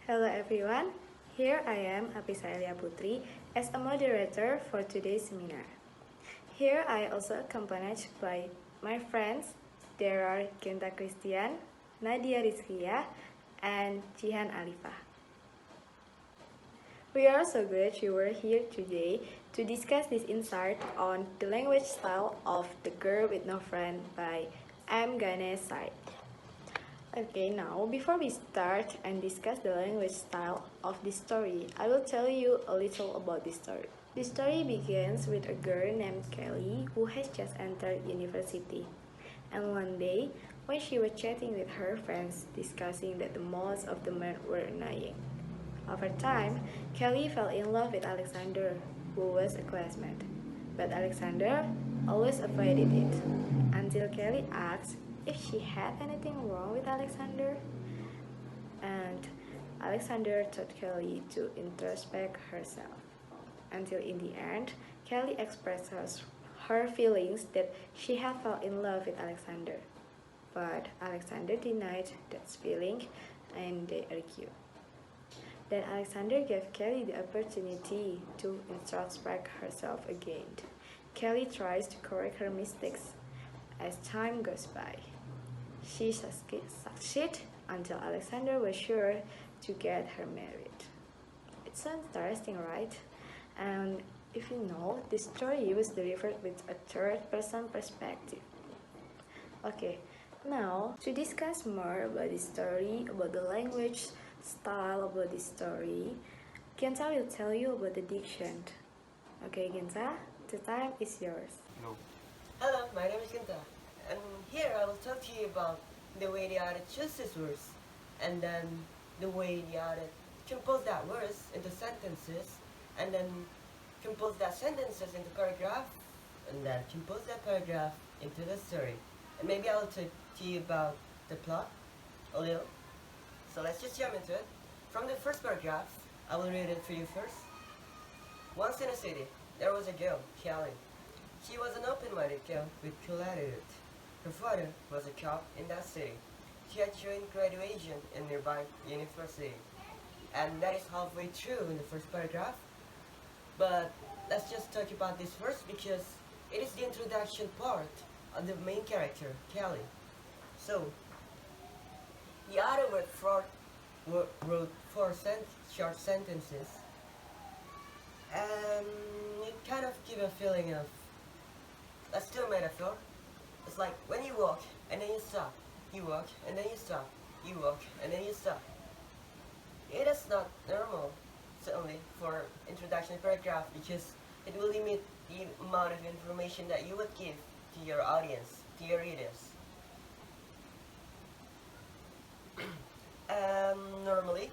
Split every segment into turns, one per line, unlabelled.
Hello everyone, here I am Aprisa Putri as a moderator for today's seminar. Here I also accompanied by my friends. There are Genta Christian, Nadia Riskia, and Jihan Alifah. We are so glad you were here today to discuss this insight on the language style of The Girl with No Friend by Ganesh side. Okay, now before we start and discuss the language style of this story, I will tell you a little about this story. This story begins with a girl named Kelly who has just entered university. And one day, when she was chatting with her friends, discussing that the most of the men were annoying. Over time, Kelly fell in love with Alexander, who was a classmate. But Alexander always avoided it, until Kelly asked if she had anything wrong with Alexander. And Alexander told Kelly to introspect herself. Until in the end, Kelly expressed her feelings that she had fell in love with Alexander. But Alexander denied that feeling and they argued. Then Alexander gave Kelly the opportunity to introspect herself again. Kelly tries to correct her mistakes as time goes by. She succeeded until Alexander was sure to get her married. It sounds interesting, right? And if you know, this story was delivered with a third-person perspective. Okay, now to discuss more about this story, about the language style about this story, Genta will tell you about the diction. Okay, Genta, the time is yours.
No. Hello, my name is Genta, and here I will talk to you about the way the artist chooses words, and then the way the artist compose that words into sentences, and then compose that sentences into paragraph, and then compose that paragraph into the story. And maybe I will talk to you about the plot a little. So let's just jump into it. From the first paragraph, I will read it for you first. Once in a city, there was a girl, Kelly. She was an open-minded girl with cool attitude. Her father was a cop in that city. She had joined graduation in nearby university. And that is halfway through in the first paragraph. But let's just talk about this first because it is the introduction part of the main character, Kelly. So, the author wrote four short sentences, and it kind of give a feeling of, let's do a metaphor. It's like when you walk and then you stop, you walk and then you stop, you walk and then you stop. It is not normal, certainly, for introduction paragraph because it will limit the amount of information that you would give to your audience, to your readers. Normally,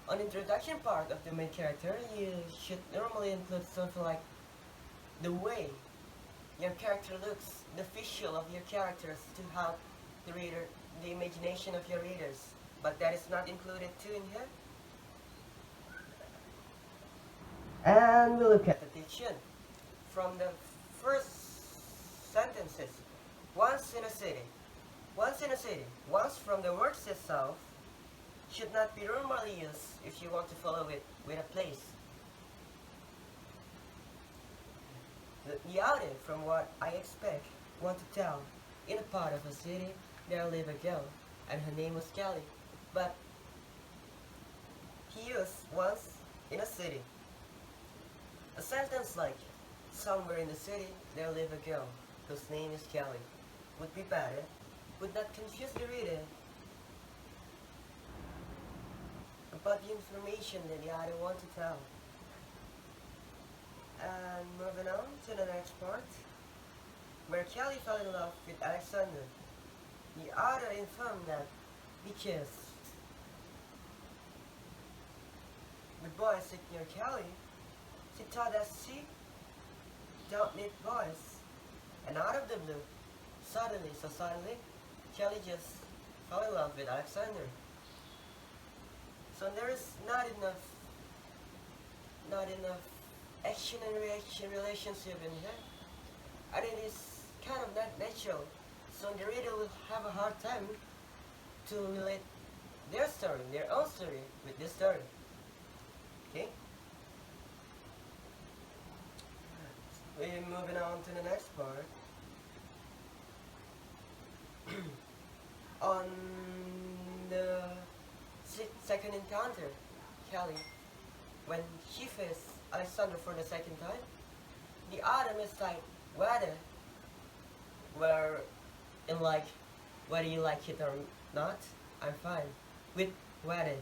on introduction part of the main character, you should normally include something like the way your character looks, the visual of your characters to help the reader, the imagination of your readers. But that is not included too in here. And we look at the diction. From the first sentences, once in a city. Once in a city, once from the words itself, should not be normally used if you want to follow it with a place. The outing, from what I expect, want to tell, in a part of a city, there lived a girl, and her name was Kelly. But he used once in a city. A sentence like, somewhere in the city, there lived a girl, whose name is Kelly, would be better, would not confuse the reader about the information that the author wants to tell. And moving on to the next part, where Kelly fell in love with Alexander. The author informed that because the boy sit near Kelly, she thought that she don't need boys. And out of the blue, suddenly, Kelly just fell in love with Alexander. So there is not enough action and reaction relationship in here. And it is kind of not natural. So the reader will have a hard time to relate their story, their own story with this story. Okay? We're moving on to the next part. On the second encounter, Kelly, when she faced Alexander for the second time, the Adam is like, where in like, whether you like it or not, I'm fine with whether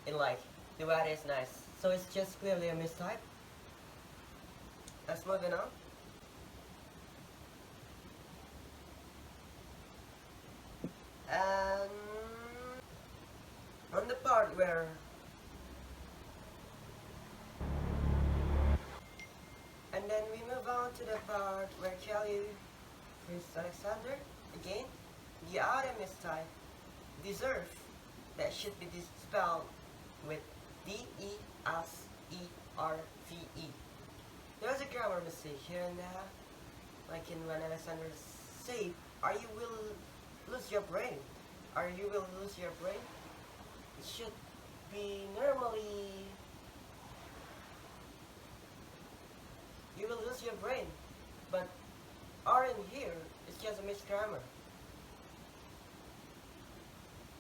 in like, the weather is nice. So it's just clearly a mistype. Let's move on. And on the part where and then we move on to the part where Kelly Chris Alexander again, the other mistype deserve that should be spelled with Deserve. There's a grammar mistake here and there, like in when Alexander said, "Are you will lose your brain?" "Are you will lose your brain?" It should be normally, "You will lose your brain," but "are" in here is just a misgrammar.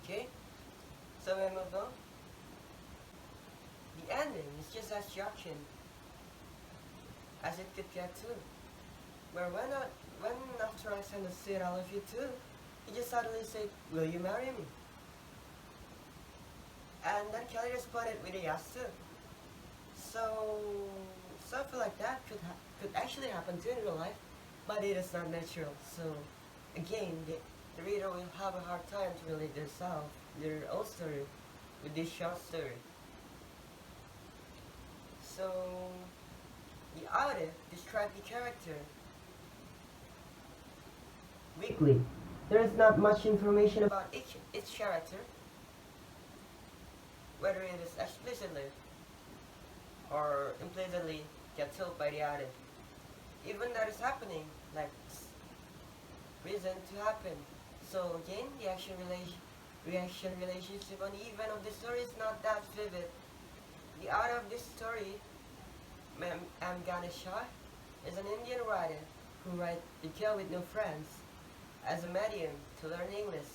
Okay, so we move on. The ending is just as shocking as it could get to. Where when after Alexander said "I love you too," he just suddenly said, "Will you marry me?" And then Kelly responded with a yes too. So something like that could actually happen too in real life, but it is not natural. So again, the reader will have a hard time to relate their own story with this short story. So the author described the character weakly. There is not much information about each character, whether it is explicitly or implicitly get told by the author. Even that is happening, like reason to happen. So again, the reaction relationship on the event of the story is not that vivid. The author of this story, Ganesh, is an Indian writer who writes The Girl with No Friends as a medium to learn English.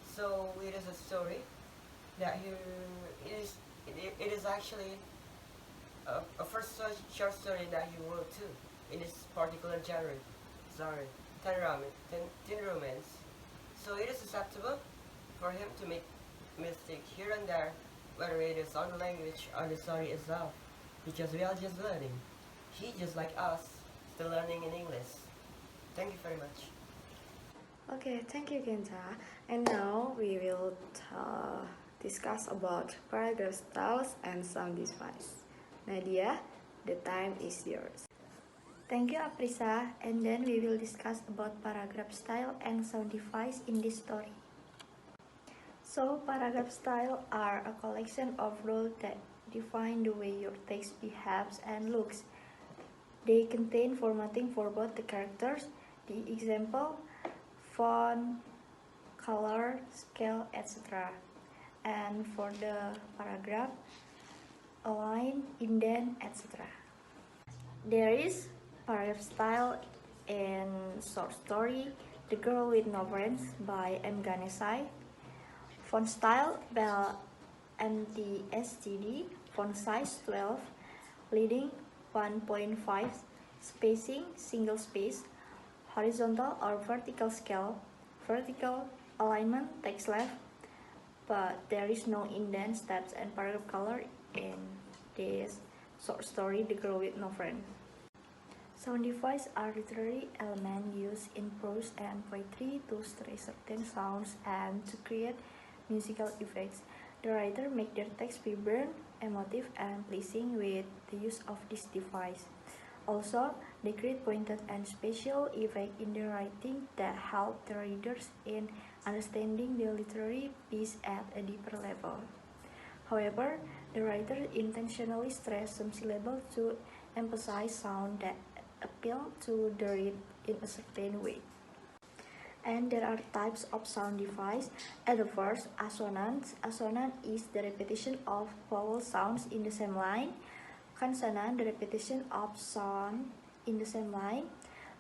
So it is a story that it is actually a first short story that he wrote too in this particular genre. Sorry, teen romance. So it is susceptible for him to make mistakes here and there, whether it is on the language or the story itself, because we are just learning. He, just like us, still learning in English. Thank you very much.
Okay, thank you, Genta. And now we will discuss about paragraph styles and sound device. Nadia, the time is yours. Thank you, Aprisa. And then we will discuss about paragraph style and sound device in this story. So, paragraph style are a collection of rules that define the way your text behaves and looks. They contain formatting for both the characters, the example, font, color, scale, etc. And for the paragraph, align, indent, etc. There is paragraph style in short story The Girl with No Friends by Ganesh. Font style by NTSTD, font size 12, leading 1.5, spacing single space, horizontal or vertical scale, vertical alignment text left, but there is no indent, steps, and paragraph color in this short story The Girl with No Friends. Sound device are literary elements used in prose and poetry to stress certain sounds and to create musical effects. The writer make their text vibrant, emotive, and pleasing with the use of this device. Also, they create pointed and special effects in the writing that help the readers in understanding the literary piece at a deeper level. However, the writer intentionally stressed some syllables to emphasize sound that appeal to the reader in a certain way. And there are types of sound device. At the first, assonance. Assonance is the repetition of vowel sounds in the same line. Consonant, the repetition of sound in the same line.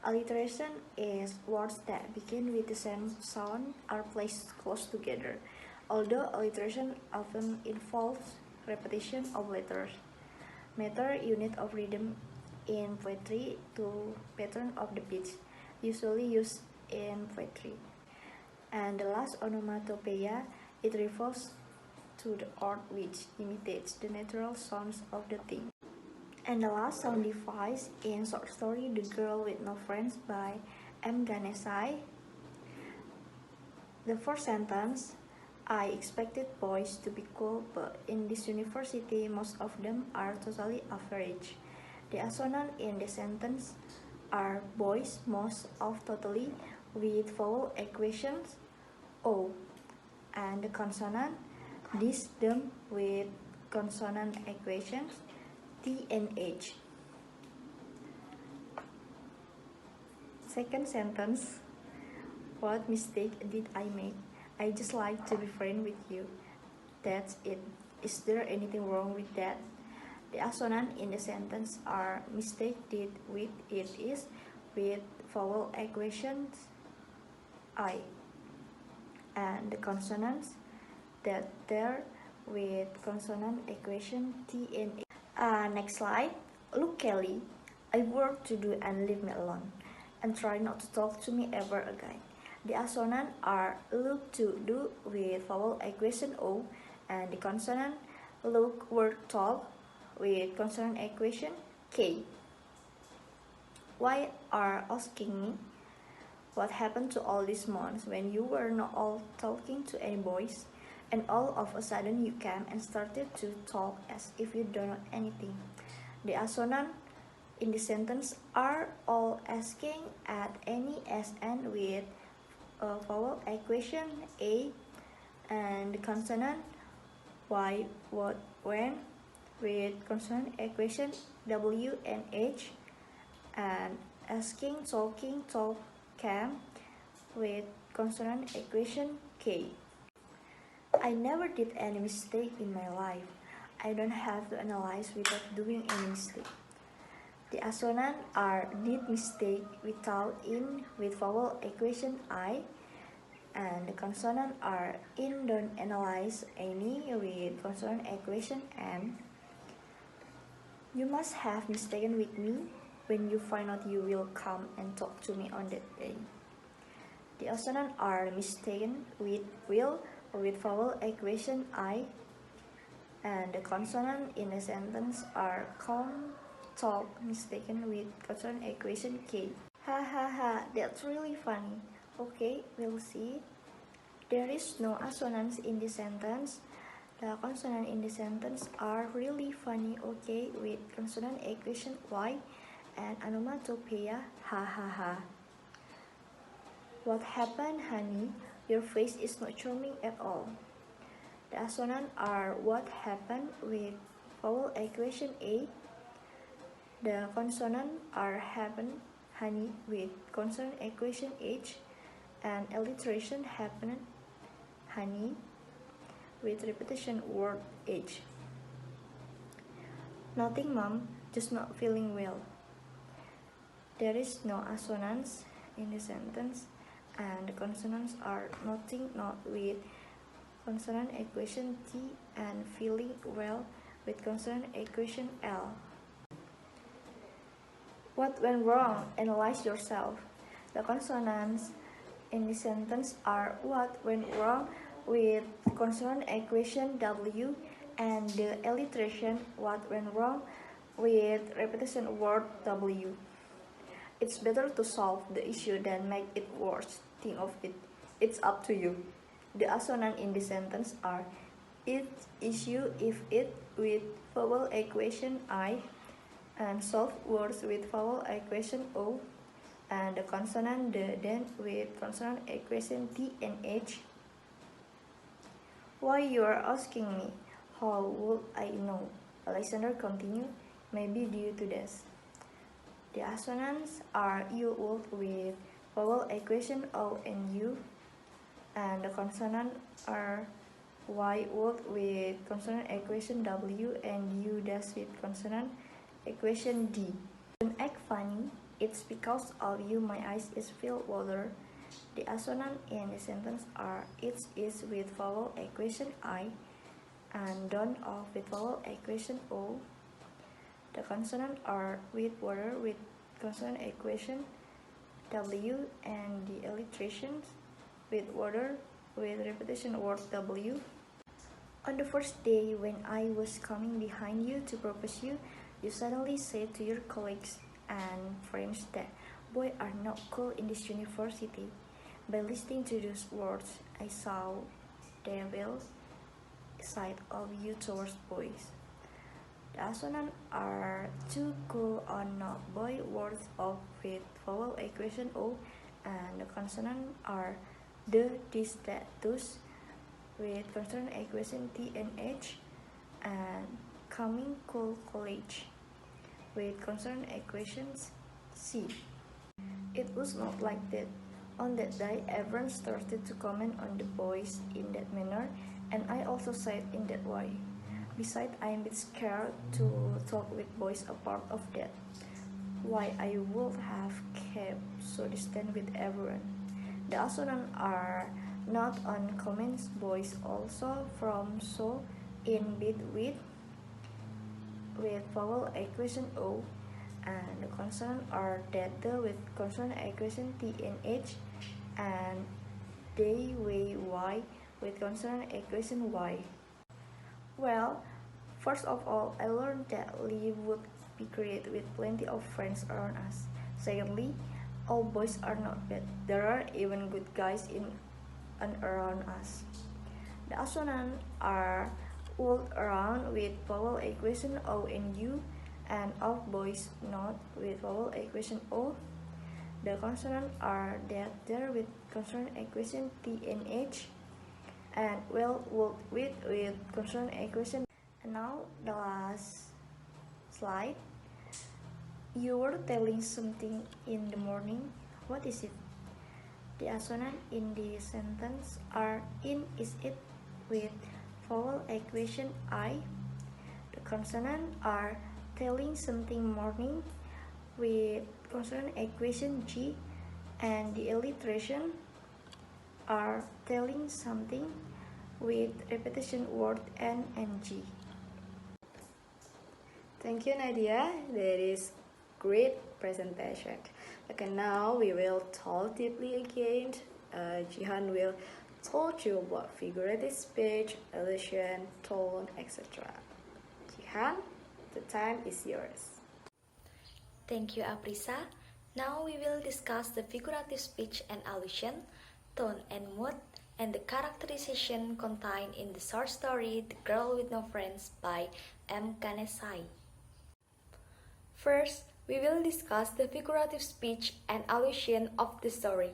Alliteration is words that begin with the same sound are placed close together, although alliteration often involves repetition of letters. Meter, unit of rhythm in poetry to pattern of the pitch, usually used in poetry. And the last, onomatopoeia, it refers to the art which imitates the natural sounds of the thing. And the last sound device in short story The Girl with No Friends by Ganesh. The first sentence, I expected boys to be cool, but in this university most of them are totally average. The assonant in the sentence are boys, most of totally, with vowel equations O, and the consonant, this them with consonant equations T and H. Second sentence, what mistake did I make? I just like to be friends with you. That's it. Is there anything wrong with that? The assonant in the sentence are mistake did with it is with vowel equations I, and the consonants that there with consonant equation T and A. Next slide. Look, Kelly, I have work to do and leave me alone, and try not to talk to me ever again. The assonant are look to do with vowel equation O, and the consonant look word talk with consonant equation K. Why are asking me what happened to all these months when you were not all talking to any boys, and all of a sudden you came and started to talk as if you don't know anything? The assonant in the sentence are all asking at any SN with a vowel equation A, and the consonant why, what, when with consonant equation W and H, and asking, talking, talk, came with consonant equation K. I never did any mistake in my life. I don't have to analyze without doing any mistake. The assonant are did mistake without in with vowel equation I, and the consonant are in don't analyze any with consonant equation N. You must have mistaken with me when you find out you will come and talk to me on that day. The assonant are mistaken with will with vowel equation I, and the consonant in the sentence are come, talk, mistaken with consonant equation K. Ha ha ha, that's really funny. Okay, we'll see. There is no assonance in the sentence. The consonant in the sentence are really funny, okay, with consonant equation Y and onomatopoeia ha ha ha. What happened, honey? Your face is not charming at all. The assonant are what happened with vowel equation A. The consonant are happen, honey, with consonant equation H, and alliteration happened, honey, with repetition word H. Nothing, mom, just not feeling well. There is no assonance in the sentence, and the consonants are nothing, not with consonant equation T, and feeling well with consonant equation L. What went wrong? Analyze yourself. The consonants in the sentence are what went wrong with consonant equation W, and the alliteration what went wrong with repetition word W. It's better to solve the issue than make it worse. Think of it. It's up to you. The assonant in the sentence are it issue if it with vowel equation I, and solve words with vowel equation O, and the consonant the then with consonant equation T and H. Why you are asking me? How would I know? Alexander continued. Maybe due to this. The assonants are you would with vowel equation O and U, and the consonant are Y word with consonant equation W and U dash with consonant equation D. Don't act funny, it's because of you my eyes is filled water. The assonant in the sentence are it is with vowel equation I and don't of with vowel equation O. The consonant are with water with consonant equation W and the alliterations with water with repetition word W. On the first day when I was coming behind you to propose you, you suddenly said to your colleagues and friends that boys are not cool in this university. By listening to those words, I saw the devil side of you towards boys. The assonants are too cool or not boy words of with vowel equation O, and the consonants are the, this, that, those with consonant equation T and H, and coming cool college with consonant equations C. It was not like that. On that day, everyone started to comment on the boys in that manner, and I also said in that way. Besides, I am a bit scared to talk with boys apart of that. Why I would have kept so distant with everyone. The assonants are not on comments boys also from so in bit with vowel equation O, and the consonants are that with consonant equation T and H, and they way Y with consonant equation Y. Well, first of all, I learned that we would be great with plenty of friends around us. Secondly, all boys are not bad. There are even good guys in and around us. The assonants are all around with vowel equation O and U, and all boys not with vowel equation O. The consonants are that there with consonant equation T and H, and well with consonant equation. And now the last slide. You were telling something in the morning. What is it? The assonant in the sentence are in is it with vowel equation I. The consonant are telling something morning with consonant equation G, and the alliteration are telling something with repetition word N and G. Thank you, Nadia. That is great presentation. Okay, now we will talk deeply again. Jihan will talk you about figurative speech, allusion, tone, etc. Jihan, the time is yours.
Thank you, Aprisa. Now we will discuss the figurative speech and allusion, tone and mood, and the characterization contained in the short story The Girl with No Friends by Ganesh. First, we will discuss the figurative speech and allusion of the story.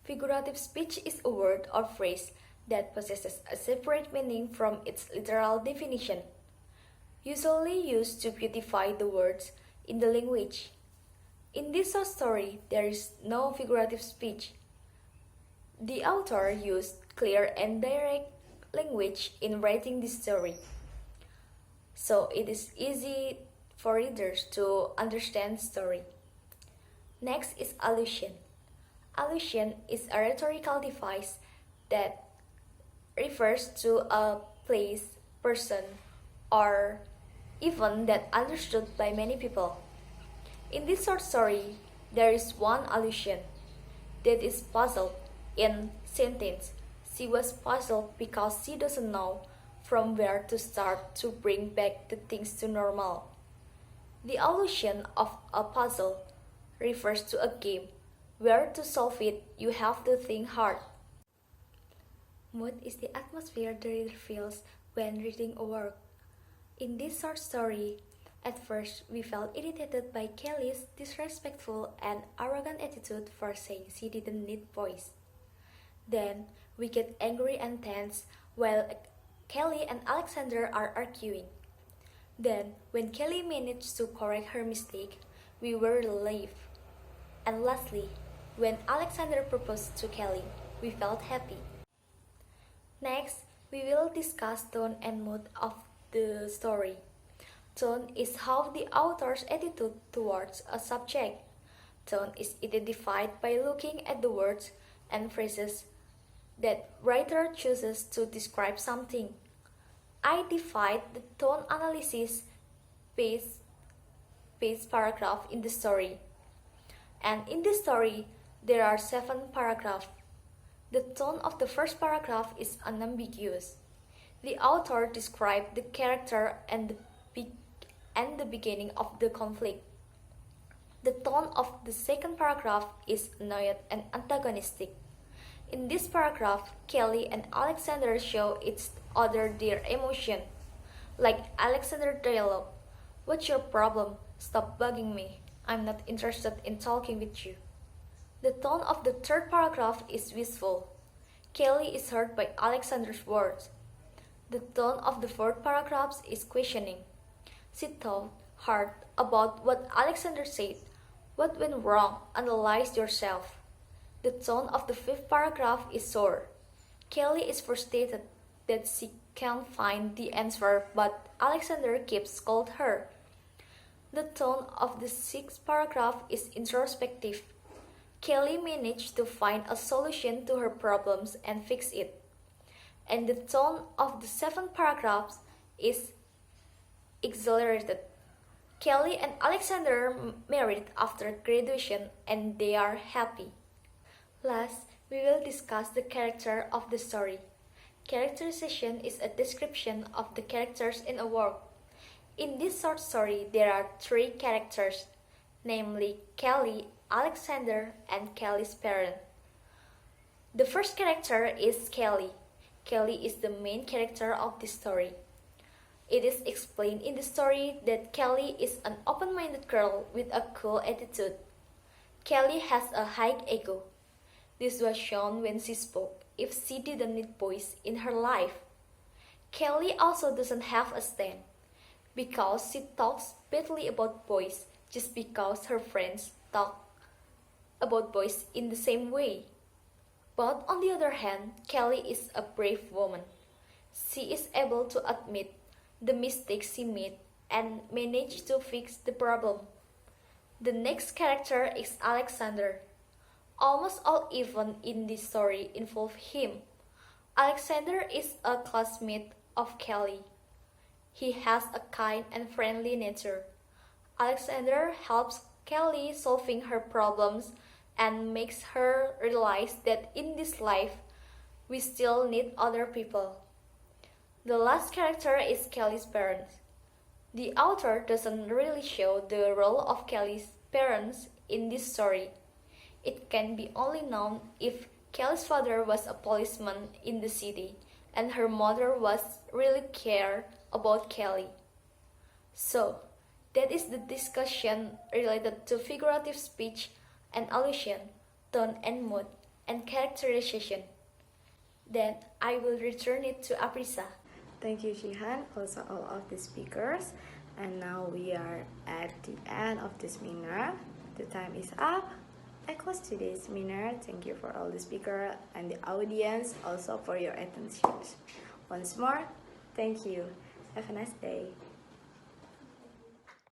Figurative speech is a word or phrase that possesses a separate meaning from its literal definition, usually used to beautify the words in the language. In this short story, there is no figurative speech. The author used clear and direct language in writing this story, so it is easy for readers to understand the story. Next is allusion. Allusion is a rhetorical device that refers to a place, person, or event that understood by many people. In this short story, there is one allusion that is puzzled in sentence. She was puzzled because she doesn't know from where to start to bring back the things to normal. The allusion of a puzzle refers to a game where to solve it you have to think hard. Mood is the atmosphere the reader feels when reading a work. In this short story, at first we felt irritated by Kelly's disrespectful and arrogant attitude for saying she didn't need voice. Then we get angry and tense while Kelly and Alexander are arguing. Then, when Kelly managed to correct her mistake, we were relieved. And lastly, When Alexander proposed to Kelly, we felt happy. Next, we will discuss tone and mood of the story. Tone is how the author's attitude towards a subject. Tone is identified by looking at the words and phrases that writer chooses to describe something. I divide the tone analysis phase paragraph in the story. And in this story, there are 7 paragraphs. The tone of the first paragraph is unambiguous. The author describes the character and the beginning of the conflict. The tone of the second paragraph is annoyed and antagonistic. In this paragraph, Kelly and Alexander show each other their emotion. Like Alexander dialogue, "What's your problem? Stop bugging me. I'm not interested in talking with you." The tone of the third paragraph is wistful. Kelly is hurt by Alexander's words. The tone of the fourth paragraph is questioning. She thought hard about what Alexander said. What went wrong? Analyze yourself. The tone of the fifth paragraph is sore. Kelly is frustrated that she can't find the answer, but Alexander keeps scolding her. The tone of the sixth paragraph is introspective. Kelly managed to find a solution to her problems and fix it. And the tone of the seventh paragraph is exhilarated. Kelly and Alexander married after graduation and they are happy. Last, we will discuss the character of the story. Characterization is a description of the characters in a work. In this short story, there are 3 characters, namely Kelly, Alexander, and Kelly's parent. The first character is Kelly. Kelly is the main character of the story. It is explained in the story that Kelly is an open-minded girl with a cool attitude. Kelly has a high ego. This was shown when she spoke if she didn't need boys in her life. Kelly also doesn't have a stand, because she talks badly about boys just because her friends talk about boys in the same way. But on the other hand, Kelly is a brave woman. She is able to admit the mistakes she made and manage to fix the problem. The next character is Alexander. Almost all events in this story involve him. Alexander is a classmate of Kelly. He has a kind and friendly nature. Alexander helps Kelly solving her problems and makes her realize that in this life, we still need other people. The last character is Kelly's parents. The author doesn't really show the role of Kelly's parents in this story. It can be only known if Kelly's father was a policeman in the city and her mother was really care about Kelly. So, that is the discussion related to figurative speech and allusion, tone and mood, and characterization. Then I will return it to Aprisa.
Thank you, Jihan, also all of the speakers. And now we are at the end of this seminar. The time is up. I close today's seminar. Thank you for all the speakers and the audience, also for your attention. Once more, thank you. Have a nice day.